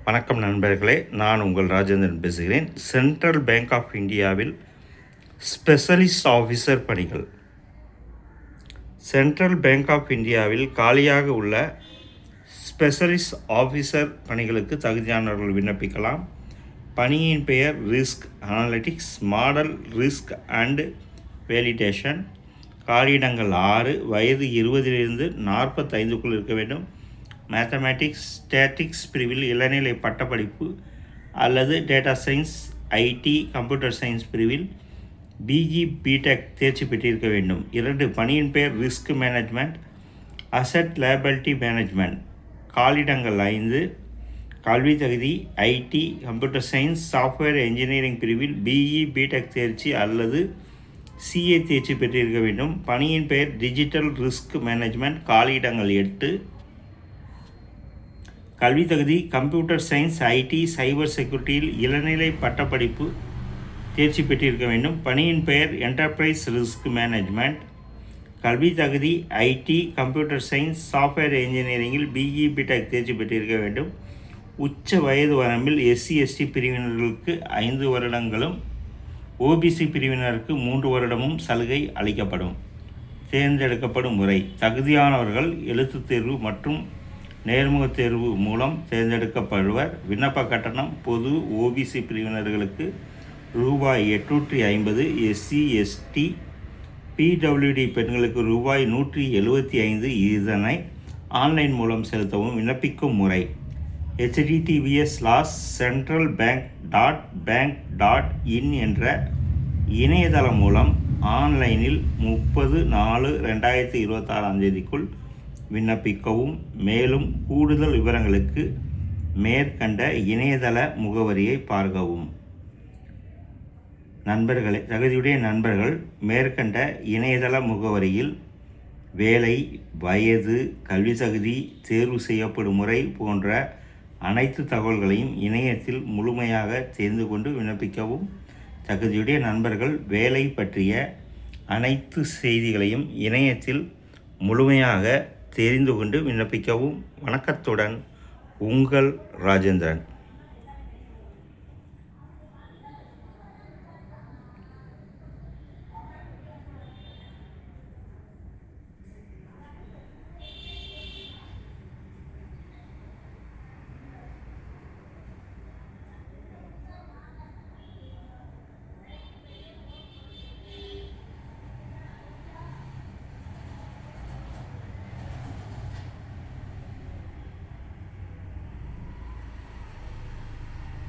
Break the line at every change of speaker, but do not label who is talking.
வணக்கம் நண்பர்களே, நான் உங்கள் ராஜேந்திரன் பேசுகிறேன். சென்ட்ரல் பேங்க் ஆஃப் இந்தியாவில் ஸ்பெஷலிஸ்ட் ஆஃபீஸர் பணிகள். சென்ட்ரல் பேங்க் ஆஃப் இந்தியாவில் காலியாக உள்ள ஸ்பெஷலிஸ்ட் ஆஃபீஸர் பணிகளுக்கு தகுதியானவர்கள் விண்ணப்பிக்கலாம். பணியின் பெயர் risk analytics, model risk and validation. காலியிடங்கள் 6. வயது 20 to 45 இருக்க வேண்டும். மேத்தமேட்டிக்ஸ், ஸ்டேட்டிக்ஸ் பிரிவில் இளநிலை பட்டப்படிப்பு அல்லது data science, IT, computer science பிரிவில் பிஜி, பிடெக் தேர்ச்சி பெற்றிருக்க வேண்டும். 2. பணியின் பெயர் risk management, asset liability management. காலியிடங்கள் 5. கல்வி தகுதி IT, computer science, software engineering பிரிவில் பிஇ, பிடெக் தேர்ச்சி அல்லது சிஏ தேர்ச்சி பெற்றிருக்க வேண்டும். பணியின் பெயர் டிஜிட்டல் ரிஸ்க் மேனேஜ்மெண்ட். காலியிடங்கள் 8. கல்வி தகுதி கம்ப்யூட்டர் சயின்ஸ், ஐடி, சைபர் செக்யூரிட்டியில் இளநிலை பட்டப்படிப்பு தேர்ச்சி பெற்றிருக்க வேண்டும். பணியின் பெயர் என்டர்பிரைஸ் ரிஸ்க் மேனேஜ்மெண்ட். கல்வி தகுதி ஐடி, கம்ப்யூட்டர் சயின்ஸ், சாஃப்ட்வேர் என்ஜினியரிங்கில் பிஇ, பிடெக் தேர்ச்சி பெற்றிருக்க வேண்டும். உச்ச வயது வரம்பில் எஸ்சி, எஸ்டி பிரிவினர்களுக்கு 5 வருடங்களும், ஓபிசி பிரிவினருக்கு 3 வருடமும் சலுகை அளிக்கப்படும். தேர்ந்தெடுக்கப்படும் முறை: தகுதியானவர்கள் எழுத்துத் தேர்வு மற்றும் நேர்முகத் தேர்வு மூலம் தேர்ந்தெடுக்கப்படுவர். விண்ணப்ப கட்டணம்: பொது ஓபிசி பிரிவினர்களுக்கு ரூபாய் 850, எஸ்சி, எஸ்டி, பிடபிள்யூடி பெண்களுக்கு ரூபாய் 175. இதனை ஆன்லைன் மூலம் செலுத்தவும். விண்ணப்பிக்கும் முறை: https://centralbank.bank.in என்ற இணையதளம் மூலம் ஆன்லைனில் 30/4/2026 விண்ணப்பிக்கவும். மேலும் கூடுதல் விவரங்களுக்கு மேற்கண்ட இணையதள முகவரியை பார்க்கவும். நண்பர்களே, தகுதியுடைய நண்பர்கள் மேற்கண்ட இணையதள முகவரியில் வேலை, வயது, கல்வி தகுதி, தேர்வு செய்யப்படும் முறை போன்ற அனைத்து தகவல்களையும் இணையத்தில் முழுமையாக தெரிந்து கொண்டு விண்ணப்பிக்கவும். தகுதியுடைய நண்பர்கள் வேலை பற்றிய அனைத்து செய்திகளையும் இணையத்தில் முழுமையாக தெரிந்து கொண்டு விண்ணப்பிக்கவும். வணக்கத்துடன் உங்கள் ராஜேந்திரன்.